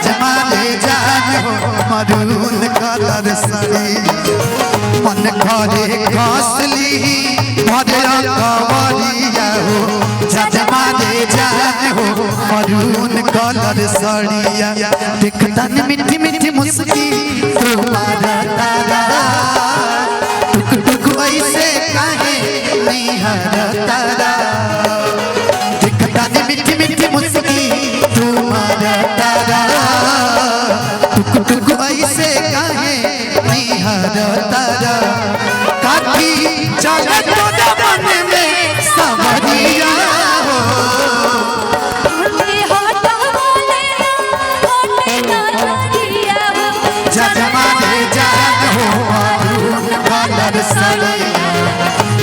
जजमा ले जान हो मरून कलर सड़ी मन घरे कसली भद्र कवरिया हो जजमा ले जान हो मरून कलर सड़िया देखता मीठी मीठी मुस्की तुम्हारा तारा टुक टुक ऐसे काहे निहर तारा देखता मीठी मीठी मुस्की तुम्हारा तारा टुक टुक ऐसे काहे निहर तारा काठी चले तो मन में सवरिया हो जजमा ले जान हो मरून कलर सड़िया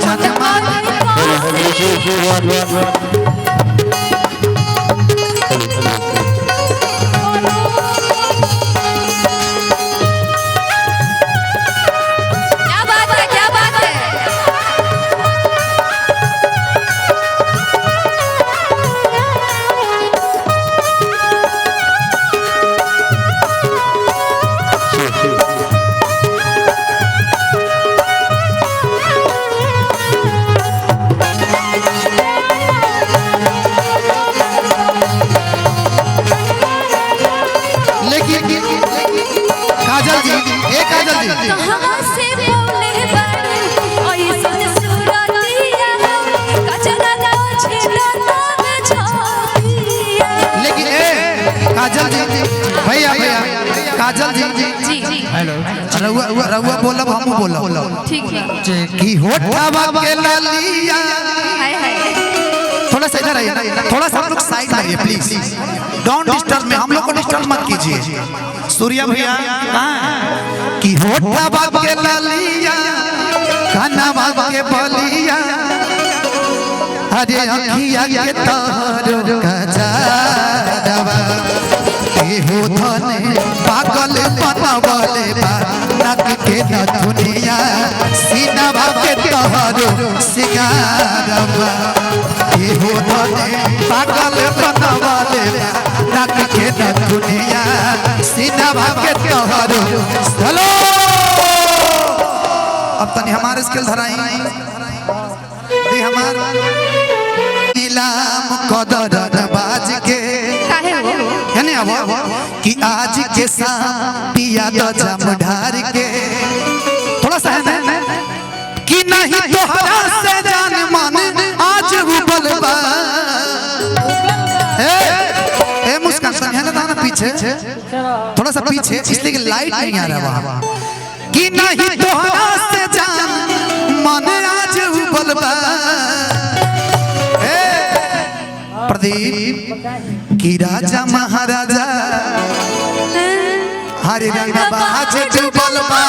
जजमा काजल जी ए काजल जी कहां से बोले बानी ऐसन सुरतिया कचरा गाँव छेला तब छोड़िया लेकिन ए काजल जी भैया भैया काजल जी जी हेलो रहुआ बोलब हम बोलब ठीक है की होठवा के ललिया हाय हाय थोड़ा सा इधर आइए थोड़ा सा आप लोग साइड आइए प्लीज डोंट डिस्टर्ब में हम लोग को डिस्टर्ब मत कीजिए सूर्या भैया की होठवा के ललिया कानवा के बलिया अरे अखिया के तोहर कजारवा ए हो धने पागल बनवले बा नक के नथुनिया सीनवा के तोहर सिंगारवा ए हो धने पागल बनवले बा नक के नथुनिया सीनवा के तोहर हेलो अब तनी हमारे स्किल धराई दे हमार नीलाम कदर बाज के काहे हो है ने अब कि आज के शाम पिया तो जम ढार के थोड़ा सा है ना कि नहीं तोहरा से जान मन आज उबलबा ए मुस्कान सन है ना पीछे थोड़ा सा पीछे इसलिए कि लाइट नहीं आ रहा वहां कि नहीं तोहरा से जान मन आज उबलबा प्रदीप की राजा महाराजा हरे रंग बाज डूबलबा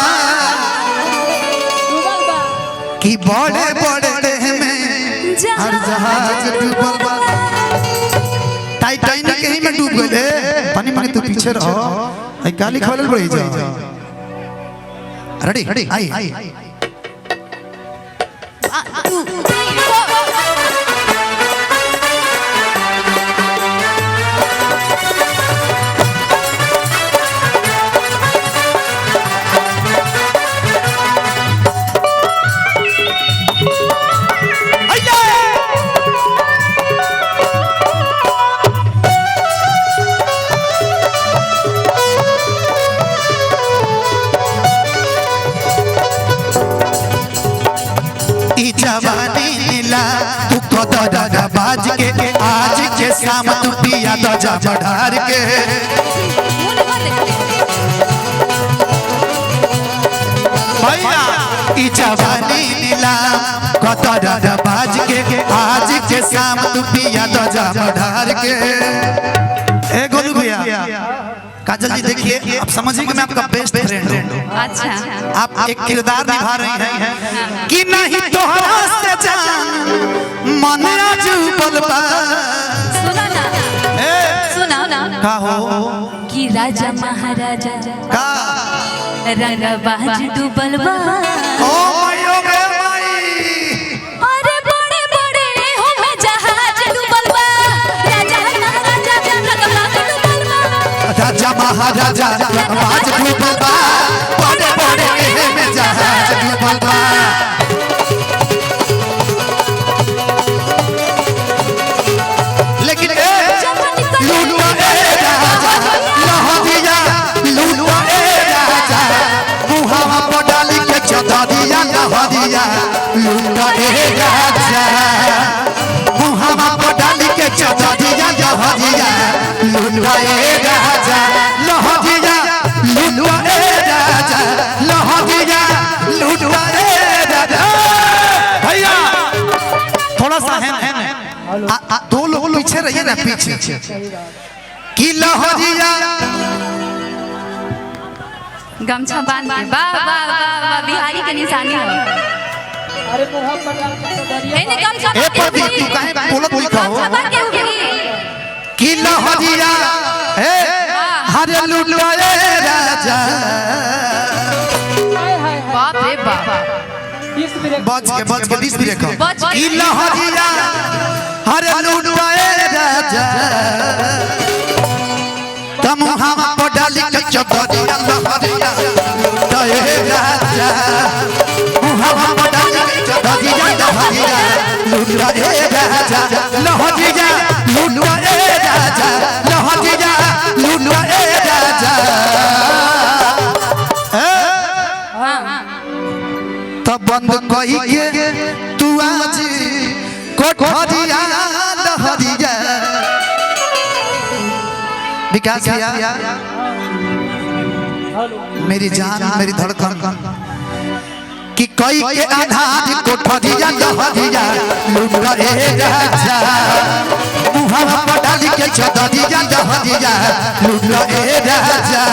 कि बड़े बड़े देह में हर जहाज डूबलबा टाइटैनिक कहीं में डूब गए पानी में तू पीछे रहो आई गाली खवल पड़ी जा रेडी आई जवानी नीला तू कदर बाज के आज के शाम तू पिया तो जम ढार के भैया ई जवानी नीला कदर बाज के आज के शाम तू पिया तो जम ढार के ए गोलू भैया काजल जी देखिए आप समझिए कि मैं आपका बेस्ट फ्रेंड हूँ अच्छा आप एक किरदार निभा रही हैं कि नहीं तोहरा से जान मन आज उबलबा सुना ना का हो कि राजा महाराजा का रंग बाज डूबलबा ओ मायो गे माई अरे बड़े बड़े हो में जहाज डूबलबा राजा महाराजा रंग बाज डूबलबा राजा महाराजा आवाज डूबल बा बड़े बड़े में जहाज डूबल बा लेकिन लूटवा ए राजा लहरिया लूटवा ए राजा मुहावा पर डाली के चदरिया लहरिया लूटवा ए राजा मुहावा पर डाली के चदरिया लहरिया लूटवा ए राजा लहरिया लूटवा ए राजा लहरिया लूटवा ए राजा भैया थोड़ा सा है दो लोग पीछे रहिए ना पीछे की लहरिया गमछा बांध के वाह वाह वाह वाह बिहारी के निशानी हो अरे मोहब्बत एने गमछा ए पति तू काहे बोलत हुई कहो बांध के उगरी की लहरिया ए हरे लुटवाए राजा बाप रे बाप बच के 20 मिनट बच के। की लहरिया हरे लुटवाए राजा तम हम पर डाली के चदरिया लहरिया लुटवाए राजा हम पर डाली के चदरिया लहरिया लुटवाए राजा लहरिया लुटवाए राजा लहरिया लुटवाए राजा तब बंद कही के तू आज कोठरिया लहरिया विकास भैया मेरी जान मेरी धड़कन कि कई के आधार कोठरिया लहरिया लुटवा ए राजा मुहावा पर डाली के चदरिया लहरिया लुटवा ए राजा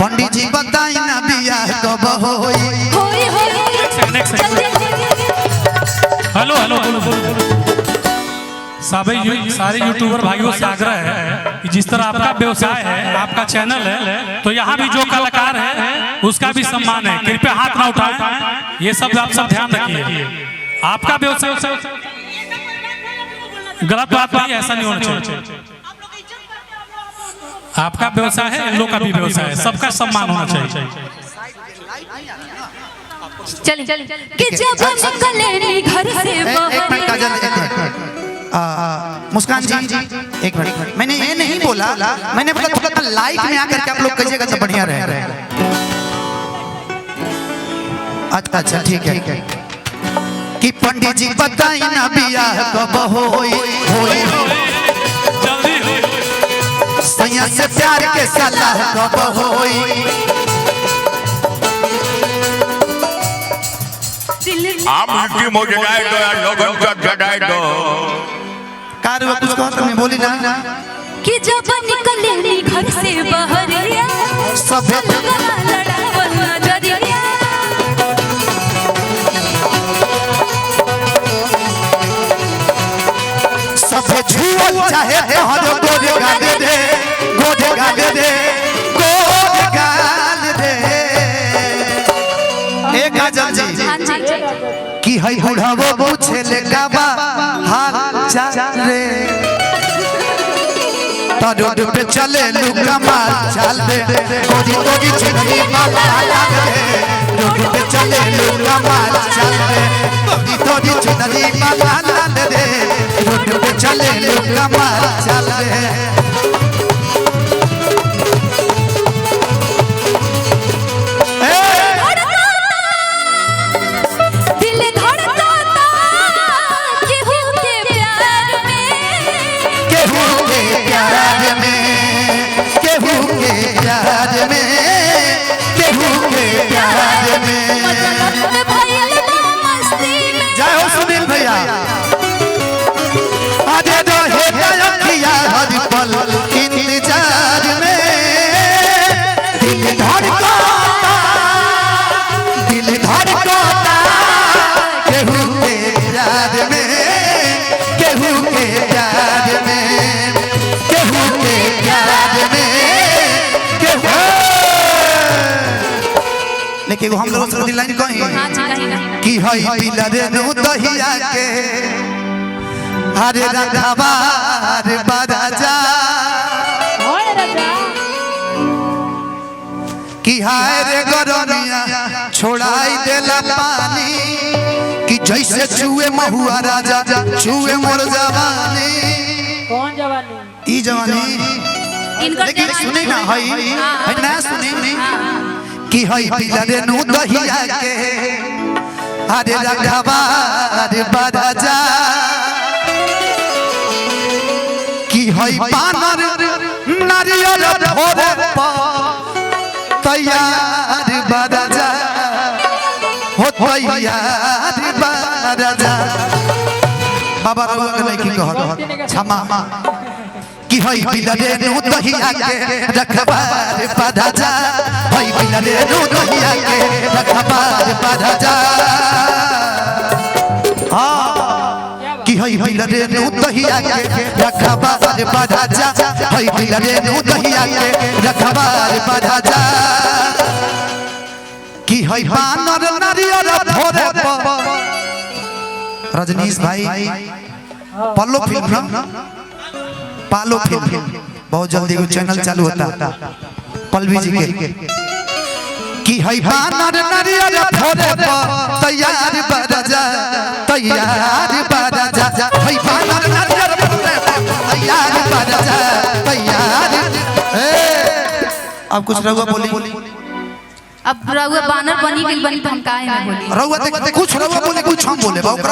पंडित जी बताई ना बियाह कब होई हेलो हेलो सारे यूट्यूबर भाइयों से आग्रह है कि जिस तरह आपका व्यवसाय है आपका चैनल है तो यहाँ भी जो कलाकार है उसका भी सम्मान है कृपया हाथ ना उठाएं ये सब आप सब ध्यान रखिए आपका व्यवसाय गलत बात नहीं ऐसा नहीं होना चाहिए आपका व्यवसाय है इन लोग का भी व्यवसाय है सबका सम्मान होना चाहिए चल कि जब निकले घर से एक मिनट काजल एक मिनट मुस्कान जी एक मिनट मैंने ये नहीं बोला मैंने बोला थोड़ा लाइट में आकर के आप लोग कहिएगा तो बढ़िया रहे अच्छा ठीक है कि पंडित जी बताई ना बियाह कब होई सैया से प्यार के सलाह कब होई आप मिट्टी मुझे जाए दो या लोगों को जगाए दो कार वो कुछ कहता मैं बोली ना कि जब निकले घर से बहरिया सब लड़ावल नजरिया सब छुअल चाहे हर गोरे गाने दे गोरे गाने दे गोरे गाने दे एक काजल जी हां जी कि हई बुढ़ावो पूछे ले गाबा हाल चाल रे तो रोड पे चले लुका मार चाल दे कोदी कोदी छिड़ी माला लाग दे रोड पे चले लुका मार चाल दे कोदी कोदी छिड़ी माला लाग दे रोड पे चले लुका मार चाल दे जय हो सुनील भैया आधे दो हे हरि पल देखिए हम लोग से लाइन कहीं हाँ जी कहीं कि हई पिला रे नु दहिया के अरे रखवा रे बराजा ओए राजा कि हाय रे गरमिया छोड़ाई देला पानी कि जैसे छुए महुआ राजा छुए मोर जवानी कौन जवानी ई जवानी इनकर लेकिन सुने ना हई हाँ। ना सुने कि हई पिला रे नु दहिया के अरे रखवा रे बराजा कि हई बानर नारियल भोरे तैयार बराजा हो तैयार बराजा बाबा रउआ के नहीं की कह क्षमा कि हई पिला रे नु दहिया के रखवा रे बराजा हई पिला रे नु दहिया के रखवा रे बराजा कि हई पिला रे नु दहिया के रखवा रे बराजा हई पिला रे नु दहिया के रखवा रे बराजा कि हई बानर नारियल भोरे रजनीश भाई पल्लो फिल्म ना पालो फिल्म बहुत जल्दी वो चैनल चालू होता पल्लवी जी के कि हई बानर नारियल भोरे तैयार बराजा तैयार बराजा हई बानर नारियल भोरे तैयार बराजा तैयार अब कुछ रहुआ बोली अब रउआ बानर बनी गेल बनी तो हम काहे ना बोली रहुआ कुछ रहुआ बोले कुछ हम बोले